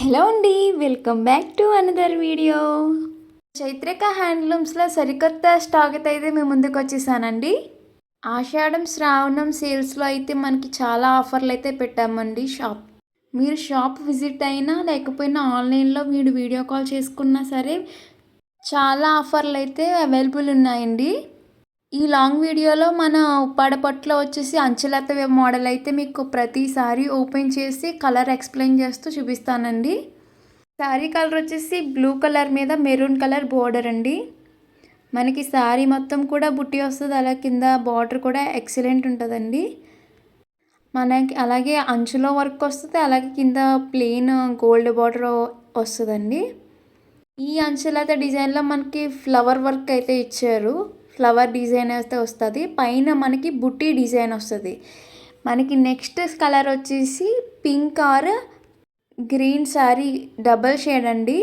Hello అండి, welcome back to another video. Chaitrika హ్యాండ్లూమ్స్లో సరికొత్త స్టాక్ అయితే మేము ముందుకు వచ్చేసానండి. ఆషాఢం శ్రావణం సేల్స్లో అయితే మనకి చాలా ఆఫర్లు అయితే పెట్టామండి. మీరు షాప్ విజిట్ అయినా లేకపోయినా ఆన్లైన్లో మీరు వీడియో కాల్ చేసుకున్నా సరే చాలా ఆఫర్లు అయితే అవైలబుల్ ఉన్నాయండి. ఈ లాంగ్ వీడియోలో మన ఉప్పాడపట్లో వచ్చేసి అంచులత మోడల్ అయితే మీకు ప్రతిసారి ఓపెన్ చేసి కలర్ ఎక్స్ప్లెయిన్ చేస్తూ చూపిస్తానండి. శారీ కలర్ వచ్చేసి బ్లూ కలర్ మీద మెరూన్ కలర్ బోర్డర్ అండి. మనకి శారీ మొత్తం కూడా బుట్టి వస్తుంది, అలా కింద బార్డర్ కూడా ఎక్సలెంట్ ఉంటుందండి. మనకి అలాగే అంచులో వర్క్ వస్తుంది, అలాగే కింద ప్లెయిన్ గోల్డ్ బార్డర్ వస్తుందండి. ఈ అంచులత డిజైన్లో మనకి ఫ్లవర్ వర్క్ అయితే ఇచ్చారు. ఫ్లవర్ డిజైన్ అయితే వస్తుంది, పైన మనకి బుట్టి డిజైన్ వస్తుంది. మనకి నెక్స్ట్ కలర్ వచ్చేసి pink are green sari double shade అండి.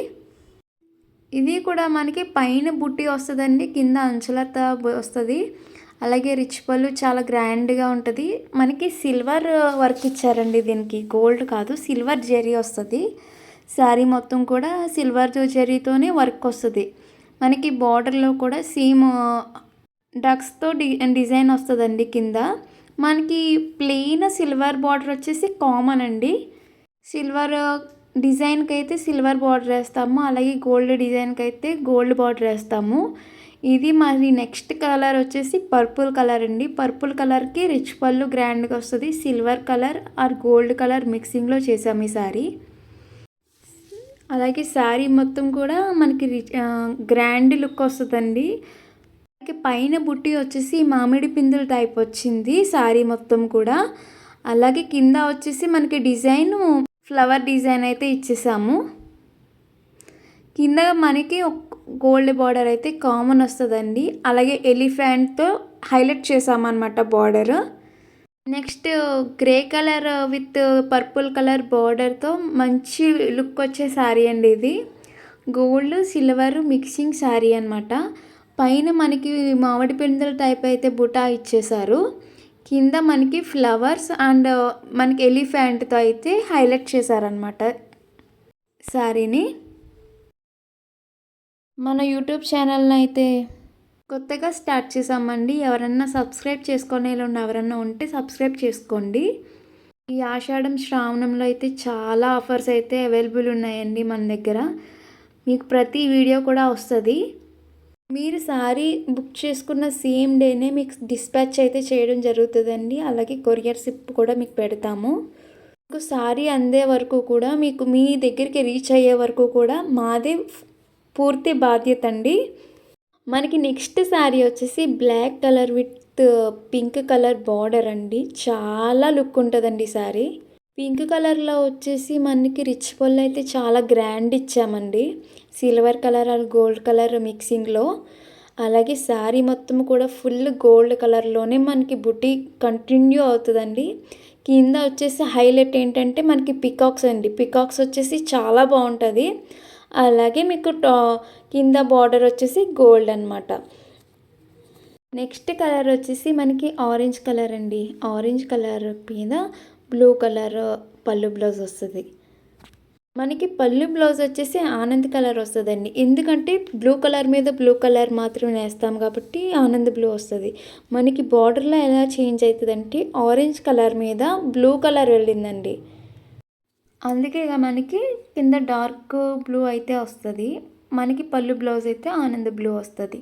ఇది కూడా మనకి పైన బుట్టి వస్తుందండి, కింద అంచులత వస్తుంది. అలాగే రిచ్ పళ్ళు చాలా గ్రాండ్గా ఉంటుంది. మనకి సిల్వర్ వర్క్ ఇచ్చారండి, దీనికి గోల్డ్ కాదు సిల్వర్ జరీ వస్తుంది. శారీ మొత్తం కూడా సిల్వర్ జరీతోనే వర్క్ వస్తుంది. మనకి బార్డర్లో కూడా సేమ్ డక్స్తో డిజైన్ వస్తుందండి. కింద మనకి ప్లెయిన్ సిల్వర్ బార్డర్ వచ్చేసి కామన్ అండి. సిల్వర్ డిజైన్కి అయితే సిల్వర్ బార్డర్ వేస్తాము, అలాగే గోల్డ్ డిజైన్కి అయితే గోల్డ్ బార్డర్ వేస్తాము. ఇది మరి నెక్స్ట్ కలర్ వచ్చేసి పర్పుల్ కలర్ అండి. పర్పుల్ కలర్కి రిచ్ పళ్ళు గ్రాండ్గా వస్తుంది. Silver colour or gold colour మిక్సింగ్లో చేసాము ఈ శారీ. అలాగే శారీ మొత్తం కూడా మనకి గ్రాండ్ లుక్ వస్తుందండి. పైన బుట్టి వచ్చేసి మామిడి పిందుల టైప్ వచ్చింది శారీ మొత్తం కూడా. అలాగే కింద వచ్చేసి మనకి డిజైన్ ఫ్లవర్ డిజైన్ అయితే ఇచ్చేసాము. కింద మనకి గోల్డ్ బార్డర్ అయితే కామన్ వస్తుందండి. అలాగే ఎలిఫెంట్తో హైలైట్ చేసామన్నమాట border. Next grey colour with purple colour బార్డర్తో మంచి లుక్ వచ్చే శారీ అండి ఇది. గోల్డ్ సిల్వర్ మిక్సింగ్ శారీ అనమాట. పైన మనకి మామిడి పిందెల టైప్ అయితే బుటా ఇచ్చేసారు. కింద మనకి ఫ్లవర్స్ అండ్ మనకి ఎలిఫెంట్తో అయితే హైలైట్ చేశారనమాట శారీని. మన యూట్యూబ్ ఛానల్ని అయితే కొత్తగా స్టార్ట్ చేసామండి. ఎవరన్నా సబ్స్క్రైబ్ చేసుకునే ఎవరన్నా ఉంటే సబ్స్క్రైబ్ చేసుకోండి. ఈ ఆషాఢం శ్రావణంలో అయితే చాలా ఆఫర్స్ అయితే అవైలబుల్ ఉన్నాయండి మన దగ్గర. మీకు ప్రతి వీడియో కూడా వస్తుంది. మీరు శారీ బుక్ చేసుకున్న సేమ్ డేనే మీకు డిస్పాచ్ అయితే చేయడం జరుగుతుందండి. అలాగే కొరియర్ షిప్ కూడా మీకు పెడతాము. మీకు శారీ అందే వరకు కూడా, మీకు మీ దగ్గరికి రీచ్ అయ్యే వరకు కూడా మాదే పూర్తి బాధ్యత అండి. మనకి నెక్స్ట్ శారీ వచ్చేసి black colour with pink colour border అండి. చాలా లుక్ ఉంటుందండి శారీ. పింక్ కలర్లో వచ్చేసి మనకి రిచ్ పళ్ళు అయితే చాలా గ్రాండ్ ఇచ్చామండి. Silver colour and gold colour మిక్సింగ్లో. అలాగే శారీ మొత్తం కూడా ఫుల్ గోల్డ్ కలర్లోనే మనకి బుటీ కంటిన్యూ అవుతుందండి. కింద వచ్చేసి హైలైట్ ఏంటంటే మనకి పికాక్స్ అండి. పికాక్స్ వచ్చేసి చాలా బాగుంటుంది. అలాగే మీకు కింద బార్డర్ వచ్చేసి గోల్డ్ అనమాట. నెక్స్ట్ కలర్ వచ్చేసి మనకి ఆరెంజ్ కలర్ అండి. ఆరెంజ్ కలర్ మీద బ్లూ కలర్ పళ్ళు బ్లౌజ్ వస్తుంది. మనకి పళ్ళు బ్లౌజ్ వచ్చేసి ఆనంద్ కలర్ వస్తుందండి. ఎందుకంటే బ్లూ కలర్ మీద బ్లూ కలర్ మాత్రం వేస్తాం కాబట్టి ఆనంద్ బ్లూ వస్తుంది. మనకి బార్డర్లో ఎలా చేంజ్ అవుతుందంటే ఆరెంజ్ కలర్ మీద బ్లూ కలర్ వెళ్ళిందండి. అందుకే మనకి కింద డార్క్ బ్లూ అయితే వస్తుంది. మనకి పళ్ళు బ్లౌజ్ అయితే ఆనంద్ బ్లూ వస్తుంది.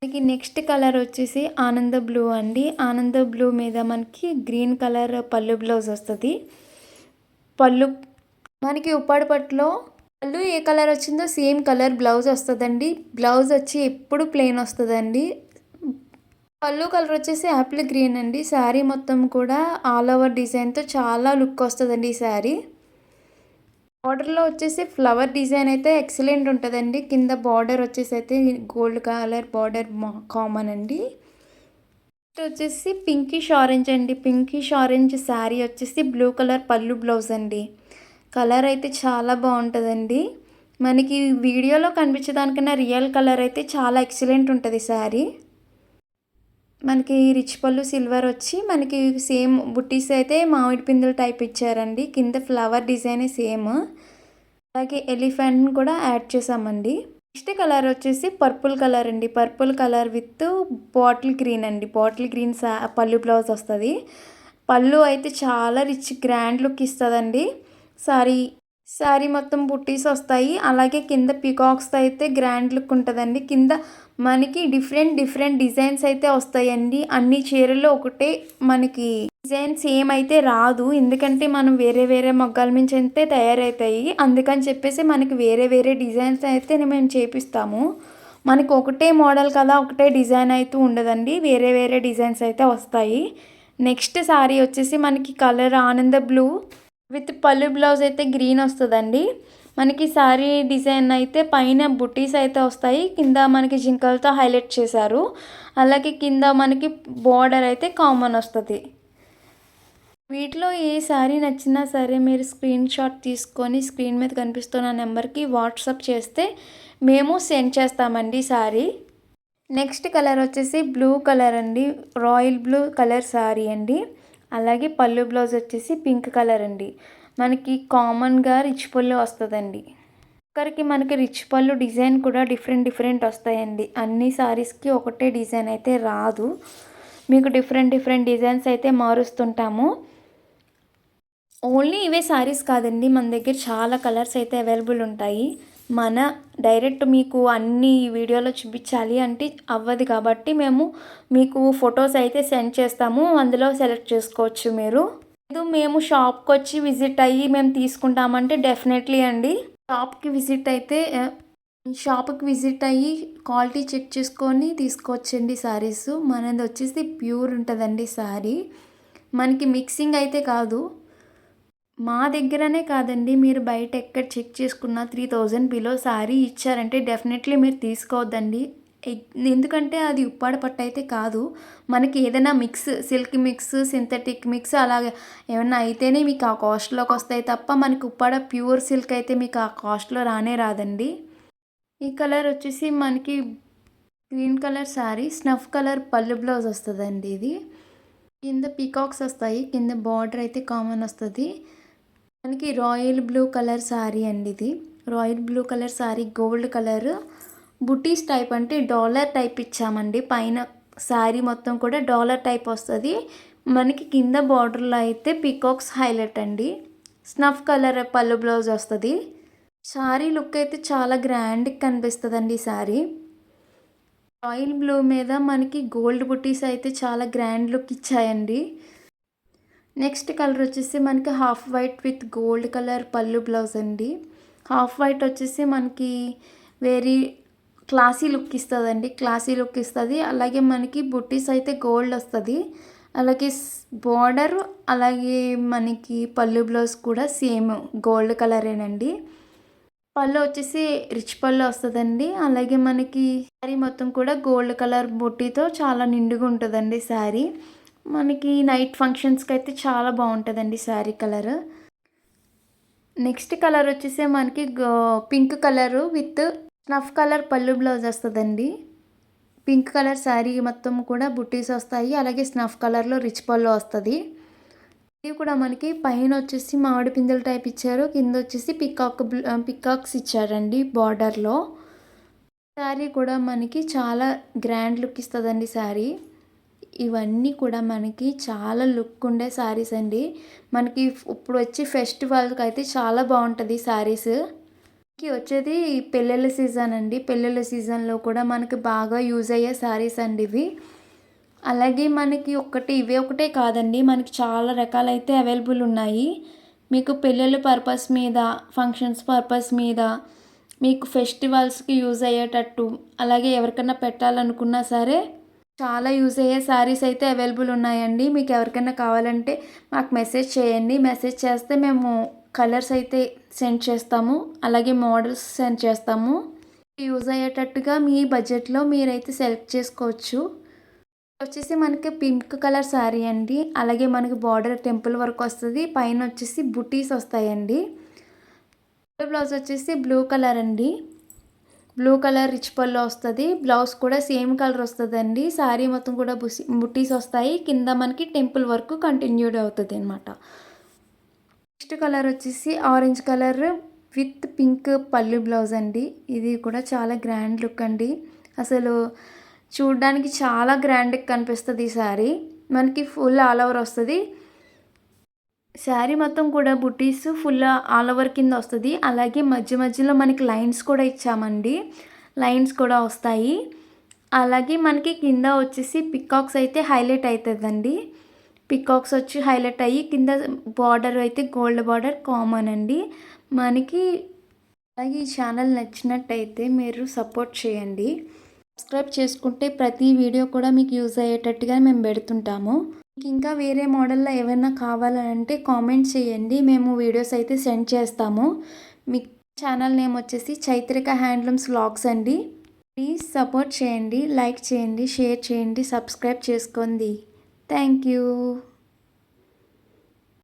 మనకి నెక్స్ట్ కలర్ వచ్చేసి ఆనంద బ్లూ అండి. ఆనంద బ్లూ మీద మనకి గ్రీన్ కలర్ పళ్ళు బ్లౌజ్ వస్తుంది. పళ్ళు మనకి ఉప్పాడు పట్టులో పళ్ళు ఏ కలర్ వచ్చిందో సేమ్ కలర్ బ్లౌజ్ వస్తుందండి. బ్లౌజ్ వచ్చి ఎప్పుడు ప్లెయిన్ వస్తుందండి. పళ్ళు కలర్ వచ్చేసి యాపిల్ గ్రీన్ అండి. శారీ మొత్తం కూడా ఆల్ ఓవర్ డిజైన్తో చాలా లుక్ వస్తుందండి ఈ శారీ. బార్డర్లో వచ్చేసి ఫ్లవర్ డిజైన్ అయితే ఎక్సలెంట్ ఉంటుందండి. కింద బార్డర్ వచ్చేసి అయితే గోల్డ్ కలర్ బార్డర్ కామన్ అండి. నెక్స్ట్ వచ్చేసి పింకిష్ ఆరెంజ్ అండి. పింకిష్ ఆరెంజ్ శారీ వచ్చేసి బ్లూ కలర్ పళ్ళు బ్లౌజ్ అండి. కలర్ అయితే చాలా బాగుంటుందండి. మనకి వీడియోలో కనిపించేదానికన్నా రియల్ కలర్ అయితే చాలా ఎక్సలెంట్ ఉంటుంది శారీ. మనకి రిచ్ పళ్ళు సిల్వర్ వచ్చి మనకి సేమ్ బుట్టీస్ అయితే మామిడి పిందుల టైప్ ఇచ్చారండి. కింద ఫ్లవర్ డిజైన్ సేమ్. అలాగే ఎలిఫెంట్ని కూడా యాడ్ చేసామండి. నెక్స్ట్ కలర్ వచ్చేసి పర్పుల్ కలర్ అండి. Purple colour with bottle green అండి. బాటిల్ గ్రీన్ పళ్ళు బ్లౌజ్ వస్తుంది. పళ్ళు అయితే చాలా రిచ్ గ్రాండ్ లుక్ ఇస్తుందండి. శారీ మొత్తం బుట్టీస్ వస్తాయి. అలాగే కింద పికాక్స్ అయితే గ్రాండ్ లుక్ ఉంటుందండి. కింద మనకి డిఫరెంట్ డిజైన్స్ అయితే వస్తాయండి. అన్ని చీరల్లో ఒకటే మనకి డిజైన్ సేమ్ అయితే రాదు. ఎందుకంటే మనం వేరే మొగ్గల నుంచి అయితే తయారవుతాయి. అందుకని చెప్పేసి మనకి వేరే డిజైన్స్ అయితే మేము చేపిస్తాము. మనకి ఒకటే మోడల్ కదా, ఒకటే డిజైన్ అయితే ఉండదండి. వేరే డిజైన్స్ అయితే వస్తాయి. నెక్స్ట్ శారీ వచ్చేసి మనకి కలర్ ఆనంద బ్లూ విత్ పళ్ళు బ్లౌజ్ అయితే గ్రీన్ వస్తుందండి. మనకి శారీ డిజైన్ అయితే పైన బుట్టీస్ అయితే వస్తాయి. కింద మనకి జింకలతో హైలైట్ చేశారు. అలాగే కింద మనకి బార్డర్ అయితే కామన్ వస్తుంది. వీటిలో ఏ శారీ నచ్చినా సరే మీరు స్క్రీన్ షాట్ తీసుకొని స్క్రీన్ మీద కనిపిస్తున్న నెంబర్కి వాట్సాప్ చేస్తే మేము సెండ్ చేస్తామండి శారీ. నెక్స్ట్ కలర్ వచ్చేసి బ్లూ కలర్ అండి. రాయల్ బ్లూ కలర్ శారీ అండి. అలాగే పళ్ళు బ్లౌజ్ వచ్చేసి పింక్ కలర్ అండి. మనకి కామన్గా రిచ్ పళ్ళు వస్తుందండి. ఒకరికి మనకి రిచ్ పళ్ళు డిజైన్ కూడా డిఫరెంట్ వస్తాయండి. అన్ని శారీస్కి ఒకటే డిజైన్ అయితే రాదు. మీకు డిఫరెంట్ డిజైన్స్ అయితే మారుస్తుంటాము. ఓన్లీ ఇవే శారీస్ కాదండి, మన దగ్గర చాలా కలర్స్ అయితే అవైలబుల్ ఉంటాయి. మన డైరెక్ట్ మీకు అన్ని వీడియోలో చూపించాలి అంటే అవ్వదు. కాబట్టి మేము మీకు ఫొటోస్ అయితే సెండ్ చేస్తాము. అందులో సెలెక్ట్ చేసుకోవచ్చు మీరు. లేదు మేము షాప్కి వచ్చి విజిట్ అయ్యి మేము తీసుకుంటామంటే డెఫినెట్లీ అండి. షాప్కి విజిట్ అయ్యి క్వాలిటీ చెక్ చేసుకొని తీసుకోవచ్చండి శారీస్. మనది వచ్చేసి ప్యూర్ ఉంటుందండి శారీ. మనకి మిక్సింగ్ అయితే కాదు. మా దగ్గరనే కాదండి, మీరు బయట ఎక్కడ చెక్ చేసుకున్న 3000 బిలో శారీ ఇచ్చారంటే డెఫినెట్లీ మీరు తీసుకోవద్దండి. ఎందుకంటే అది ఉప్పాడ పట్టు అయితే కాదు. మనకి ఏదైనా mix, silk mix, synthetic mix అలాగే ఏమన్నా అయితేనే మీకు ఆ కాస్ట్లోకి వస్తాయి తప్ప మనకి ఉప్పాడ ప్యూర్ సిల్క్ అయితే మీకు ఆ కాస్ట్లో రాదండి. ఈ కలర్ వచ్చేసి మనకి green colour sari, snuff colour పళ్ళు బ్లౌజ్ వస్తుందండి. ఇది కింద పీకాక్స్ వస్తాయి. కింద బార్డర్ అయితే కామన్ వస్తుంది. మనకి రాయల్ బ్లూ కలర్ శారీ అండి. ఇది royal blue colour sari, gold colour బుటీస్ టైప్ అంటే డాలర్ టైప్ ఇచ్చామండి. పైన శారీ మొత్తం కూడా డాలర్ టైప్ వస్తుంది. మనకి కింద బార్డర్లో అయితే పీకాక్స్ హైలైట్ అండి. స్నఫ్ కలర్ పళ్ళు బ్లౌజ్ వస్తుంది. శారీ లుక్ అయితే చాలా గ్రాండ్గా కనిపిస్తుందండి. శారీ రాయల్ బ్లూ మీద మనకి గోల్డ్ బుటీస్ అయితే చాలా గ్రాండ్ లుక్ ఇచ్చాయండి. నెక్స్ట్ కలర్ వచ్చేసి మనకి half white with gold colour పళ్ళు బ్లౌజ్ అండి. హాఫ్ వైట్ వచ్చేసి మనకి వెరీ క్లాసీ లుక్ ఇస్తుంది. అలాగే మనకి బుట్టీస్ అయితే గోల్డ్ వస్తుంది. అలాగే బార్డర్ అలాగే మనకి పళ్ళు బ్లౌజ్ కూడా సేమ్ గోల్డ్ కలరేనండి. పళ్ళు వచ్చేసి రిచ్ పళ్ళు వస్తుందండి. అలాగే మనకి శారీ మొత్తం కూడా గోల్డ్ కలర్ బుట్టీతో చాలా నిండుగా ఉంటుందండి శారీ. మనకి నైట్ ఫంక్షన్స్కి అయితే చాలా బాగుంటుందండి శారీ కలర్. నెక్స్ట్ కలర్ వచ్చేసి మనకి pink colour with snuff colour పళ్ళు బ్లౌజ్ వస్తుందండి. పింక్ కలర్ శారీ మొత్తం కూడా బుట్టీస్ వస్తాయి. అలాగే స్నఫ్ కలర్లో రిచ్ పళ్ళు వస్తుంది. ఇది కూడా మనకి పైన వచ్చేసి మామిడి పిందెల టైప్ ఇచ్చారు. కింద వచ్చేసి పికాక్స్ ఇచ్చారండి బార్డర్లో. శారీ కూడా మనకి చాలా గ్రాండ్ లుక్ ఇస్తుందండి శారీ. ఇవన్నీ కూడా మనకి చాలా లుక్ ఉండే శారీస్ అండి. మనకి ఇప్పుడు వచ్చి ఫెస్టివల్కి అయితే చాలా బాగుంటుంది శారీస్. వచ్చేది పెళ్ళిళ్ళ సీజన్ అండి. పెళ్ళిళ్ళ సీజన్లో కూడా మనకి బాగా యూజ్ అయ్యే శారీస్ అండి ఇవి. అలాగే మనకి ఇవే ఒకటే కాదండి, మనకి చాలా రకాలైతే అవైలబుల్ ఉన్నాయి. మీకు పెళ్ళిళ్ళ పర్పస్ మీద, ఫంక్షన్స్ పర్పస్ మీద, మీకు ఫెస్టివల్స్కి యూజ్ అయ్యేటట్టు, అలాగే ఎవరికైనా పెట్టాలనుకున్నా సరే చాలా యూజ్ అయ్యే శారీస్ అయితే అవైలబుల్ ఉన్నాయండి. మీకు ఎవరికైనా కావాలంటే మాకు మెసేజ్ చేయండి. మెసేజ్ చేస్తే మేము కలర్స్ అయితే సెండ్ చేస్తాము. అలాగే మోడల్స్ సెండ్ చేస్తాము. యూజ్ అయ్యేటట్టుగా మీ బడ్జెట్లో మీరైతే సెలెక్ట్ చేసుకోవచ్చు. వచ్చేసి మనకి పింక్ కలర్ శారీ అండి. అలాగే మనకి బార్డర్ టెంపుల్ వర్క్ వస్తుంది. పైన వచ్చేసి బుటీస్ వస్తాయండి. బ్లౌజ్ వచ్చేసి బ్లూ కలర్ అండి. బ్లూ కలర్ రిచ్ పళ్ళు వస్తుంది. బ్లౌజ్ కూడా సేమ్ కలర్ వస్తుందండి. శారీ మొత్తం కూడా బుటీస్ వస్తాయి. కింద మనకి టెంపుల్ వర్క్ కంటిన్యూడ్ అవుతుంది అనమాట. నెక్స్ట్ కలర్ వచ్చేసి ఆరెంజ్ కలర్ విత్ పింక్ పళ్ళు బ్లౌజ్ అండి. ఇది కూడా చాలా గ్రాండ్ లుక్ అండి. అసలు చూడడానికి చాలా గ్రాండ్గా కనిపిస్తుంది ఈ శారీ. మనకి ఫుల్ ఆల్ ఓవర్ వస్తుంది. శారీ మొత్తం కూడా బుటీస్ ఫుల్ ఆల్ ఓవర్ కింద వస్తుంది. అలాగే మధ్య మధ్యలో మనకి లైన్స్ కూడా ఇచ్చామండి. లైన్స్ కూడా వస్తాయి. అలాగే మనకి కింద వచ్చేసి పికాక్స్ అయితే హైలైట్ అవుతుందండి. పికాక్స్ వచ్చి హైలైట్ అయ్యి కింద బార్డర్ అయితే గోల్డ్ బార్డర్ కామన్ అండి మనకి. అలాగే ఈ ఛానల్ నచ్చినట్టయితే మీరు సపోర్ట్ చేయండి. సబ్స్క్రైబ్ చేసుకుంటే ప్రతి వీడియో కూడా మీకు యూజ్ అయ్యేటట్టుగా మేము పెడుతుంటాము. మీకు ఇంకా వేరే మోడల్లో ఏమైనా కావాలంటే కామెంట్ చేయండి. మేము వీడియోస్ అయితే సెండ్ చేస్తాము. మీ ఛానల్ నేమ్ వచ్చేసి చైత్రిక హ్యాండ్లూమ్స్ వ్లాగ్స్ అండి. ప్లీజ్ సపోర్ట్ చేయండి, లైక్ చేయండి, షేర్ చేయండి, సబ్స్క్రైబ్ చేసుకోండి. Thank you.